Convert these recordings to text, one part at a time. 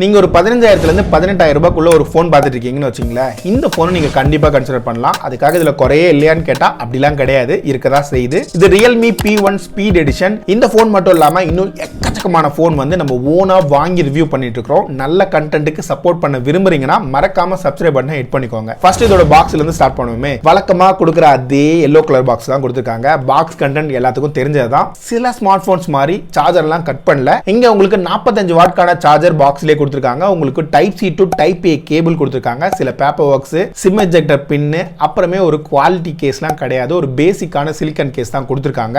நீங்க ஒரு 15,000 இருந்து 18,000 ரூபாய்க்குள்ள ஒரு ஃபோன் பார்த்துட்டு இருக்கீங்கன்னு வச்சுங்களேன், இந்த ஃபோனை நீங்க கண்டிப்பா கன்சிடர் பண்ணலாம். அதுக்காக இதுல குறையே இல்லையான்னு கேட்டா அப்படிலாம் கிடையாது, இருக்கதா செய்யுது. இது Realme P1 Speed எடிஷன். இந்த ஃபோன் மட்டும் இல்லாம இன்னும் எக்கச்சக்கமான ஃபோன் வந்து நம்ம ஓனா வாங்கி ரிவ்யூ பண்ணிட்டு இருக்கோம். நல்ல கண்டென்ட்டுக்கு சப்போர்ட் பண்ண விரும்புறீங்கன்னா மறக்காம சப்ஸ்கிரைப் பட்டனை ஹிட் பண்ணிக்கோங்க. ஃபர்ஸ்ட் இதோட பாக்ஸ்ல இருந்து ஸ்டார்ட் பண்ணுவோமே. வழக்கமா கொடுக்குற அதே எல்லோ கலர் பாக்ஸ் தான் கொடுத்துருக்காங்க. பாக்ஸ் கண்டென்ட் எல்லாத்துக்கும் தெரிஞ்சதுதான். சில ஸ்மார்ட் போன்ஸ் மாதிரி சார்ஜர் எல்லாம் கட் பண்ணல. இங்க உங்களுக்கு 45 வாட்கான சார்ஜர் பாக்ஸ்லயே கொடுத்துருக்காங்க. உங்களுக்கு type C to type A cable கொடுத்துருக்காங்க. சில பேப்பர் ஒர்க்ஸ், சிம் எஜெக்டர் பின், அப்புறமே ஒரு குவாலிட்டி கேஸ்லாம் கிடையாது, ஒரு பேசிக்கான சிலிக்கான் கேஸ் தான் கொடுத்துருக்காங்க.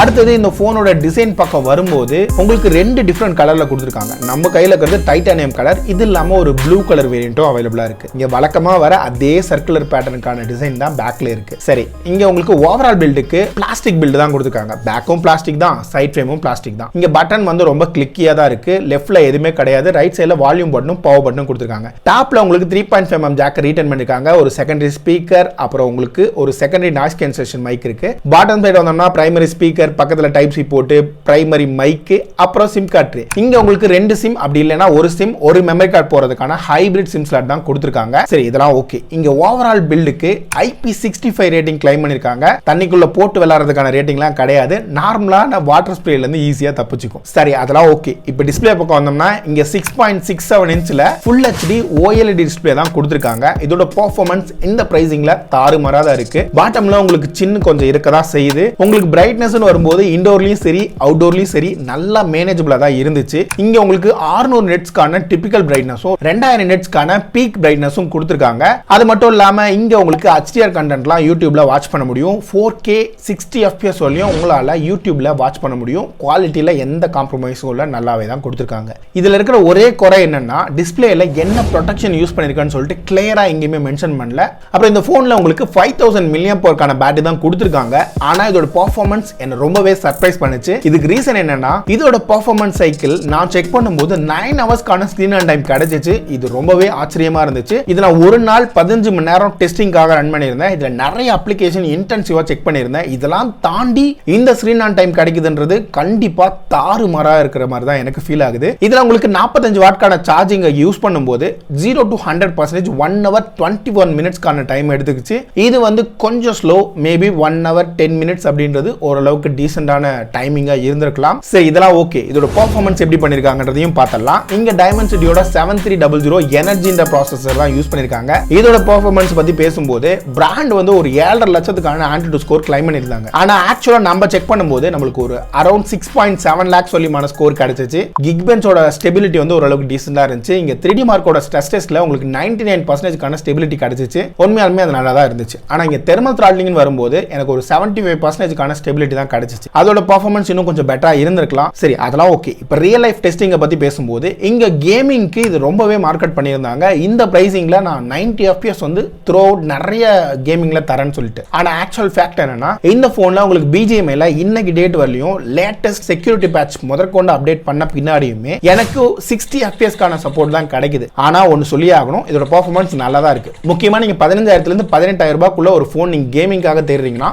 அடுத்தது இந்த போனோட டிசைன் பக்கம் வரும்போது உங்களுக்கு ரெண்டு டிஃப்ரெண்ட் கலர்ல கொடுத்துருக்காங்க. நம்ம கையில இருக்கிறது டைட்டானியம் கலர், இது இல்லாம ஒரு ப்ளூ கலர் வேரியண்ட்டும் அவைலபிளா இருக்கு. இங்க வழக்கமா வர அதே சர்க்குலர் பேட்டர்னுக்கான டிசைன் தான் பேக்ல இருக்கு. சரி, இங்க உங்களுக்கு ஓவரால் பில்டுக்கு பிளாஸ்டிக் பில்டு தான் கொடுத்துருக்காங்க. பேக்கும் பிளாஸ்டிக் தான், சைட் ஃப்ரேமும் பிளாஸ்டிக் தான். இங்க பட்டன் வந்து ரொம்ப கிளிக்கியா தான் இருக்கு. லெஃப்ட்ல எதுவுமே கிடையாது. ரைட் சைடுல வால்யூம் பட்டனும் பவர் பட்டனும் கொடுத்துருக்காங்க. டாப்ல உங்களுக்கு 3.5mm ஜாக் ரீட்டன் பண்ணிருக்காங்க. ஒரு செகண்டரி ஸ்பீக்கர், அப்புறம் உங்களுக்கு ஒரு செகண்டரி நாய்ஸ் கேன்சலேஷன் மைக் இருக்கு. பாட்டம் சைடு வந்தோம்னா பிரைமரி ஸ்பீக்கர், பக்கத்துல டைப் சி போட்டு பிரைமரி மைக், அப்புறம் சிம் கார்டு ட்ரே. இங்க உங்களுக்கு ரெண்டு சிம், அப்படி இல்லைன்னா ஒரு சிம் ஒரு மெமரி கார்டு போறதுக்கான ஹைபிரிட் சிம் ஸ்லாட் தான் கொடுத்துருக்காங்க. சரி, இதெல்லாம் ஓகே. இங்க ஓவரால் பில்டுக்கு IP65 ரேட்டிங் கிளைம் பண்ணிருக்காங்க. தண்ணிக்குள்ள போட்டு விளையாடுறதுக்கான ரேட்டிங்லாம் கிடையாது. நார்மலான வாட்டர் ஸ்ப்ரேல இருந்து ஈஸியா தப்பிச்சுக்கும். சரி, அதெல்லாம் ஓகே. இப்போ டிஸ்பிளே பக்கம் வந்தோம்னா இங்க 6.67 இன்ச்ல Full HD OLED டிஸ்பிளே தான் கொடுத்திருக்காங்க. இதோட பெர்ஃபார்மன்ஸ் இந்த பிரைசிங்ல தாறுமாறா தான் இருக்கு. பாட்டம்ல உங்களுக்கு சின்ன கொஞ்சம் இருக்கதா செய்யுது. உங்களுக்கு பிரைட்னஸ்னு வரும்போது இன்டோர்லயும் சரி அவுட்டோர்லயும் சரி நல்லா மேனேஜபிளா தான் இருந்துச்சு. இங்க உங்களுக்கு 600 நெட்ஸ்க்கான டிபிக்கல் பிரைட்னஸும் 2000 நெட்ஸ்க்கான பீக் பிரைட்னஸும் கொடுத்திருக்காங்க. அது மட்டும் இல்லாம இங்க உங்களுக்கு HDR கண்டென்ட்லாம் யூடியூப்ல வாட்ச் பண்ண முடியும். 4K 60 FPS வரையும் உங்களால யூடியூப்ல வாட்ச் பண்ண முடியும். குவாலிட்டியில எந்த காம்ப்ரமைஸும் இல்ல, நல்லாவே தான் கொடுத்திருக்காங்க. இதுல இருக்கிற ஒரே குறை என்னன்னா டிஸ்பிளேல என்ன ப்ரொடெக்ஷன் யூஸ் பண்ணிருக்கான்னு சொல்லிட்டு கிளியரா எங்கேயுமே மென்ஷன் பண்ணல. அப்புறம் இந்த போன்ல உங்களுக்கு 5000 mAh பேட்டரி தான் கொடுத்திருக்காங்க. ஆனா இதோட பெர்ஃபார்மன்ஸ் என்ன ரொம்பவே சர்ப்ரைஸ் பண்ணுச்சு. இதுக்கு ரீசன் என்னன்னா இதோட பெர்ஃபார்மன்ஸ் சைக்கிள் நான் செக் பண்ணும்போது 9 ஹவர்ஸ்க்கான ஸ்கிரீன் ஆன் டைம் கிடைச்சிச்சு. இது ரொம்பவே ஆச்சரியமா இருந்துச்சு. இது நான் ஒரு நாள் 15 மணி நேரம் டெஸ்டிங்காக ரன் பண்ணியிருந்தேன். இதுல நிறைய அப்ளிகேஷன் இன்டென்சிவா செக் பண்ணியிருந்தேன். இதெல்லாம் தாண்டி இந்த ஸ்கிரீன் ஆன் டைம் கிடைக்குதுன்றது கண்டிப்பா தாறுமாறா இருக்கிற மாதிரி தான் எனக்கு ஃபீல் ஆகுது. இதுல உங்களுக்கு 45 வாட்கான சார்ஜிங் யூஸ் பண்ணும்போது 0 to 100% 1 hour 21 minutesக்கான டைம் எடுத்துக்கிச்சு. இது வந்து கொஞ்சம் ஸ்லோ, மேபி 1 hour 10 minutes அப்படின்றது ஓரளவுக்கு டீசென்டான டைமிங்கா இருந்திருக்கலாம். சரி, இதெல்லாம் ஓகே. இதோட பெர்ஃபார்மன்ஸ் எப்படி பண்ணிருக்காங்கன்றதையும் பார்த்தலாம். இங்க டைமென்சிட்டியோட 7300 எனர்ஜின்ற ப்ராசஸர் தான் யூஸ் பண்ணிருக்காங்க. இதோட பெர்ஃபார்மன்ஸ் பத்தி பேசும்போது பிராண்ட் வந்து ஒரு 7.5 லட்சத்துக்கான ஆண்ட்ராய்டு ஸ்கோர் கிளைம் பண்ணிருந்தாங்க. ஆனா ஆக்சுவலா நம்ம செக் பண்ணும்போது நம்மளுக்கு ஒரு அரௌண்ட் 6.7 lakhs சொல்லிமான ஸ்கோர் கிடைச்சிச்சு. கிக்பென்ச்சோட ஸ்டெபிலிட்டி வந்து ஓரளவுக்கு டீசென்டா இருந்துச்சு. இங்க 3D மார்க்கோட ஸ்ட்ரெஸ் டெஸ்ட்ல உங்களுக்கு 99% ஸ்டெபிலிட்டி கிடைச்சிச்சு. உண்மையாலுமே அது நல்லா தான் இருந்துச்சு. ஆனா இங்க தெர்மல் த்ராட்லிங் வரும்போது எனக்கு ஒரு 75% ஸ்டெபிலிட்டி தான் கிடைச்சிச்சு. அதோட பெர்ஃபார்மன்ஸ் இன்னும் கொஞ்சம் பெட்டரா இருந்திருக்கலாம். சரி, அதெல்லாம் ஓகே. இப்போ ரியல் லைஃப் டெஸ்டிங்க பத்தி பேசும்போது இங்க கேமிங்க்கு இது ரொம்பவே மார்க்கெட் பண்ணியிருந்தாங்க. இந்த பிரைசிங்ல நான் 90 FPS வந்து த்ரூ அவுட் நிறைய கேமிங்ல தரேன்னு சொல்லிட்டு. ஆனா ஆக்சுவல் ஃபேக்ட் என்னன்னா இந்த போன்ல உங்களுக்கு BGMI இன்னைக்கு டேட் வரலையும் லேட்டஸ்ட் செக்யூரிட்டி பேட்ச் முதற்கொண்டு அப்டேட் பண்ண பின்னாடியுமே எனக்கு 60 FPSக்கான சப்போர்ட் தான் கிடைக்குது. ஆனா ஒன்னு சொல்லி ஆகணும், இதோட பெர்ஃபார்மன்ஸ் நல்லா தான் இருக்கு. முக்கியமா நீங்க 15,000 இருந்து 18,000 ரூபாய்க்குள்ள ஒரு போன் நீங்க கேமிங்காக தேடுறீங்கன்னா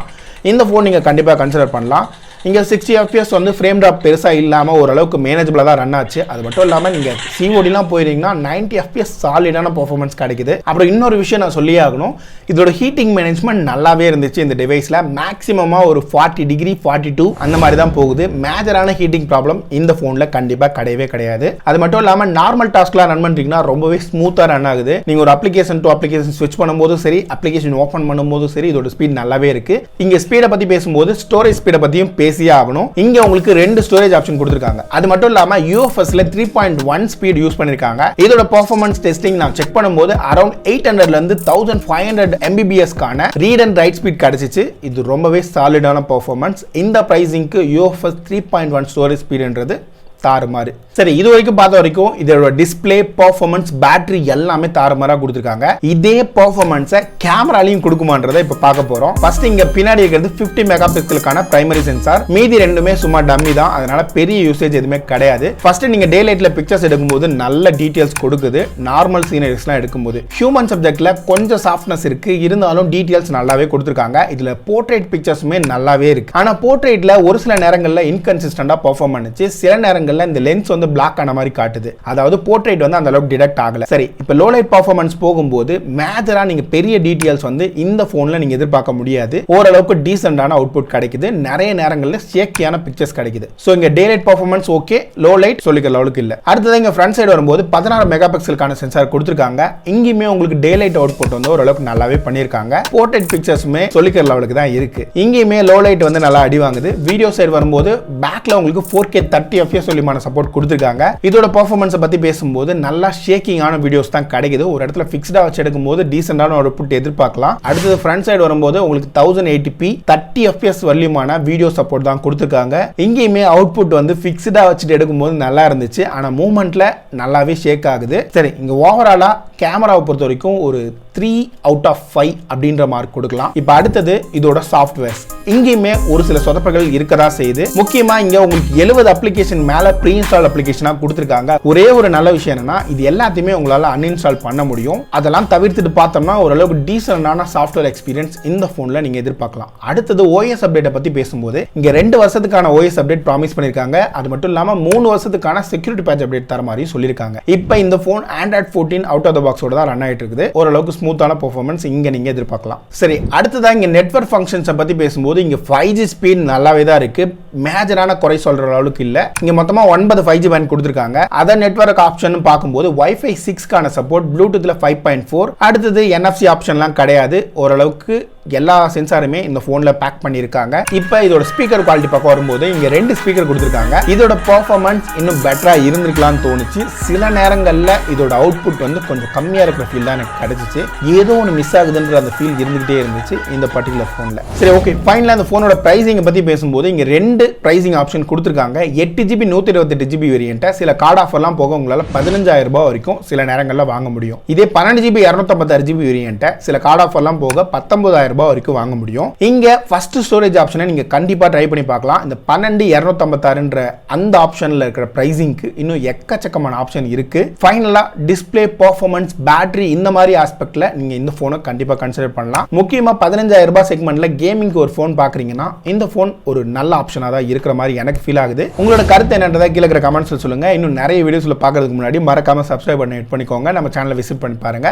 இந்த போன் நீங்க கண்டிப்பா கன்சிடர் பண்ணலாம். இங்க 60 FPS வந்து ஃப்ரேம் டிராப் பெருசா இல்லாம ஓரளவுக்கு மேனேஜபிளா தான் ரன் ஆச்சு. அது மட்டும் இல்லாம நீங்க CODலாம் போயிருந்தீங்கன்னா 90 FPS சாலிடான பெர்ஃபார்மன்ஸ் கிடைக்குது. அப்புறம் இன்னொரு விஷயம் நான் சொல்லியே ஆகணும், இதோட ஹீட்டிங் மேனேஜ்மெண்ட் நல்லாவே இருந்துச்சு. இந்த டிவைஸ்ல மேக்ஸிமமா ஒரு 40 டிகிரி 42 அந்த மாதிரி தான் போகுது. மேஜரான ஹீட்டிங் ப்ராப்ளம் இந்த போன்ல கண்டிப்பா கிடையவே கிடையாது. அது மட்டும் இல்லாம நார்மல் டாஸ்க்லாம் ரன் பண்றீங்கன்னா ரொம்பவே ஸ்மூத்தா ரன் ஆகுது. நீங்க ஒரு அப்ளிகேஷன் டு அப்ளிகேஷன் ஸ்விட்ச் பண்ணும்போது சரி, அப்ளிகேஷன் ஓபன் பண்ணும்போது சரி, இதோட ஸ்பீட் நல்லாவே இருக்கு. இங்க ஸ்பீட பத்தி பேசும்போது ஸ்டோரேஜ் ஸ்பீட பத்தியும் ஆகணும். இங்க உங்களுக்கு ரெண்டு ஸ்டோரேஜ் ஆப்ஷன் கொடுத்திருக்காங்க. அது மட்டும் இல்லாம UFSல 3.1 ஸ்பீட் யூஸ் பண்ணிருக்காங்க. இதோட பெர்ஃபார்மன்ஸ் டெஸ்டிங் நான் செக் பண்ணும்போது அரௌண்ட் 800 ல இருந்து 1500 mbps கான ரீட் அண்ட் ரைட் ஸ்பீட் கிடைச்சிச்சு. இது ரொம்பவே சாலிடான பெர்ஃபார்மன்ஸ். இந்த பிரைசிங்க்கு UFS 3.1 ஸ்டோரேஜ் ஸ்பீட்ன்றது தாறுமாறு. சரி, இது வரைக்கும் பார்த்த வரைக்கும் இதோட டிஸ்பிளே, பெர்ஃபார்மன்ஸ், பேட்டரி எல்லாமே தாறுமாறா கொடுத்திருக்காங்க. இதே பெர்ஃபார்மன்ஸை கேமராலையும் கொடுக்குமான்றதை இப்ப பார்க்க போறோம். ஃபர்ஸ்ட் இங்க பின்னாடி இருக்கிறது 50 மெகாபிக்சலுக்கான பிரைமரி சென்சார். மீதி ரெண்டுமே சும்மா டம்மி தான், அதனால பெரிய யூசேஜ் எதுவுமே கிடையாது. ஃபர்ஸ்ட் நீங்க டே லைட்ல பிக்சர்ஸ் எடுக்கும்போது நல்ல டீடைல்ஸ் கொடுக்குது. நார்மல் சீனரிஸ்லாம் எடுக்கும்போது ஹியூமன் சப்ஜெக்ட்ல கொஞ்சம் சாஃப்ட்னஸ் இருக்கு, இருந்தாலும் டீடைல்ஸ் நல்லாவே கொடுத்திருக்காங்க. இதுல போர்ட்ரேட் பிக்சர்ஸுமே நல்லாவே இருக்கு. ஆனா போர்ட்ரேட்ல ஒரு சில நேரங்கள்ல இன்கன்சிஸ்டன்டா பெர்ஃபார்ம் பண்ணுச்சு. சில நேரங்கள் நேரங்கள்ல இந்த லென்ஸ் வந்து பிளாக் ஆன மாதிரி காட்டுது. அதாவது போர்ட்ரேட் வந்து அந்த அளவுக்கு டிடெக்ட் ஆகல. சரி, இப்போ லோ லைட் பர்ஃபார்மன்ஸ் போகும்போது மேஜரா நீங்க பெரிய டீடைல்ஸ் வந்து இந்த போன்ல நீங்க எதிர்பார்க்க முடியாது. ஓரளவுக்கு டீசென்டான அவுட்புட் கிடைக்குது. நிறைய நேரங்கள்ல ஷேக்கியான பிக்சர்ஸ் கிடைக்குது. சோ இங்க டே light performance okay, low light சொல்லிக்கிற அளவுக்கு இல்ல. அடுத்தது இங்க ஃப்ரண்ட் சைடு வரும்போது 16 மெகா பிக்சலுக்கான சென்சார் கொடுத்திருக்காங்க. இங்கேயுமே உங்களுக்கு டே லைட் அவுட்புட் வந்து ஓரளவுக்கு நல்லாவே பண்ணிருக்காங்க. போர்ட்ரேட் பிக்சர்ஸ்மே சொல்லிக்கிற லெவலுக்கு தான் இருக்கு. இங்கேயுமே லோ லைட் வந்து நல்லா அடி வாங்குது. வீடியோ சைடு வரும்போது பேக்ல உங்களுக்கு 4K 30 FPS சொல்லிமான சப்போர்ட் கொடுத்திருக்காங்க. இதோட பெர்ஃபார்மன்ஸ் பத்தி பேசும்போது நல்லா ஷேக்கிங்கான வீடியோஸ் தான் கிடைக்குது. ஒரு இடத்துல ஃபிக்ஸ்டா வச்சு எடுக்கும்போது டீசென்டான அவுட்புட் எதிர்பார்க்கலாம். அடுத்தது ஃப்ரண்ட் சைடு வரும்போது உங்களுக்கு 1080p 30 FPS வல்லியமான வீடியோ சப்போர்ட் தான் கொடுத்திருக்காங்க. இங்கேயுமே அவுட்புட் வந்து ஃபிக்ஸ்டா வச்சுட்டு எடுக்கும்போது நல்லா இருந்துச்சு. ஆனா மூவ்மெண்ட்ல நல்லாவே ஷேக் ஆகுது. சரி, இங்க ஓவராலா கேமராவை பொறுத்த வரைக்கும் ஒரு 3 out of 5 அப்படின்ற மார்க் கொடுக்கலாம். இப்போ அடுத்தது இதோட சாஃப்ட்வேர்ஸ். இங்கேயுமே ஒரு சில சொதப்பல்கள் இருக்கதா செய்யுது. முக்கியமா இங்க உங்களுக்கு 70 அப்ளிகேஷன் மேல ப்ரீ இன்ஸ்டால் அப்ளிகேஷனா கொடுத்திருக்காங்க. ஒரே ஒரு நல்ல விஷயம் என்னன்னா இது எல்லாத்தையுமே உங்களால அன்இன்ஸ்டால் பண்ண முடியும். அதெல்லாம் தவிர்த்துட்டு பார்த்தோம்னா ஓரளவுக்கு டீசென்டான சாஃப்ட்வேர் எக்ஸ்பீரியன்ஸ் இந்த போன்ல நீங்க எதிர்பார்க்கலாம். அடுத்தது OS அப்டேட்டை பத்தி பேசும்போது இங்க 2 வருஷத்துக்கான OS அப்டேட் ப்ராமிஸ் பண்ணிருக்காங்க. அது மட்டும் இல்லாம 3 வருஷத்துக்கான செக்யூரிட்டி பேட்ச் அப்டேட் தர மாதிரி சொல்லிருக்காங்க. இப்போ இந்த phone Android 14 out of the பாக்ஸோட தான் ரன் ஆயிட்டு இருக்குது. ஓரளவுக்கு ஸ்மூத்தான பெர்ஃபார்மன்ஸ் இங்க நீங்க எதிர்பார்க்கலாம். சரி, அடுத்ததா இங்க நெட்வொர்க் ஃபங்க்ஷன்ஸ் பத்தி பேசும்போது இங்க 5G ஸ்பீட் நல்லாவே தான் இருக்கு. மேஜரான குறை சொல்ற அளவுக்கு இல்ல. இங்க மொத்தமா 9 5G பேண்ட் கொடுத்திருக்காங்க. அத நெட்வொர்க் ஆப்ஷன் பார்க்கும்போது Wi-Fi 6 கான சப்போர்ட், ப்ளூடூத்ல 5.4, அடுத்தது NFC ஆப்ஷன்லாம் கிடையாது. ஓரளவுக்கு எல்லா சென்சாருமே இந்த போன்ல பேக் பண்ணிருக்காங்க. இப்போ இதோட ஸ்பீக்கர் குவாலிட்டி பக்கம் வரும்போது இங்க 2 ஸ்பீக்கர் கொடுத்திருக்காங்க. இதோட பெர்ஃபார்மன்ஸ் இன்னும் பெட்டரா இருந்திருக்கலாம்னு தோணுச்சு. சில நேரங்கள்ல இதோட அவுட்புட் வந்து கொஞ்சம் கம்மியா இருக்கிற ஃபீல் தான் எனக்கு கிடைச்சிச்சு. ஏதோ ஒன்று மிஸ் ஆகுதுன்ற அந்த ஃபீல் இருந்துகிட்டே இருந்துச்சு இந்த பர்டிகுலர் போன்ல. சரி, ஓகே, ஃபைனலா அந்த போனோட பிரைசிங் பத்தி பேசும்போது இங்க 2 பிரைசிங் ஆப்ஷன் கொடுத்திருக்காங்க. 8GB 128GB வேரியன்ட் சில கார்டு ஆஃபர்லாம் போக உங்களால 15,000 ரூபாய் வரைக்கும் சில நேரங்கள்ல வாங்க முடியும். இதே 12GB 256GB வேரியன்ட் சில கார்டு ஆஃபர்லாம் போக 19,000 ரூபாய் வரைக்கும் வாங்க முடியும். இங்க ஃபர்ஸ்ட் ஸ்டோரேஜ் ஆப்ஷனை நீங்க கண்டிப்பா ட்ரை பண்ணி பார்க்கலாம். இந்த 12256ன்ற அந்த ஆப்ஷன்ல இருக்கிற பிரைசிங்க்கு இன்னும் எக்கச்சக்கமான ஆப்ஷன் இருக்கு. ஃபைனலா டிஸ்ப்ளே, பெர்ஃபார்மன்ஸ், பேட்டரி இந்த மாதிரி ஆஸ்பெக்ட்ல நீங்க இந்த போனை கண்டிப்பா கன்சிடர் பண்ணலாம். முக்கியமா 15,000 ரூபாய் செக்மெண்ட்ல கேமிங்க்கு ஒரு போன் பாக்குறீங்கன்னா இந்த போன் ஒரு நல்ல ஆப்ஷனா தான் இருக்கிற மாதிரி எனக்கு ஃபீல் ஆகுது. உங்களோட கருத்து என்னன்றதை கீழே இருக்கிற கமெண்ட்ஸ்ல சொல்லுங்க. இன்னும் நிறைய வீடியோஸ்ல பார்க்கிறதுக்கு முன்னாடி மறக்காம சப்ஸ்கிரைப் பண்ணி ஹிட் பண்ணிக்கோங்க. நம்ம சேனலை விசிட் பண்ணி பாருங்க.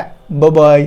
பை.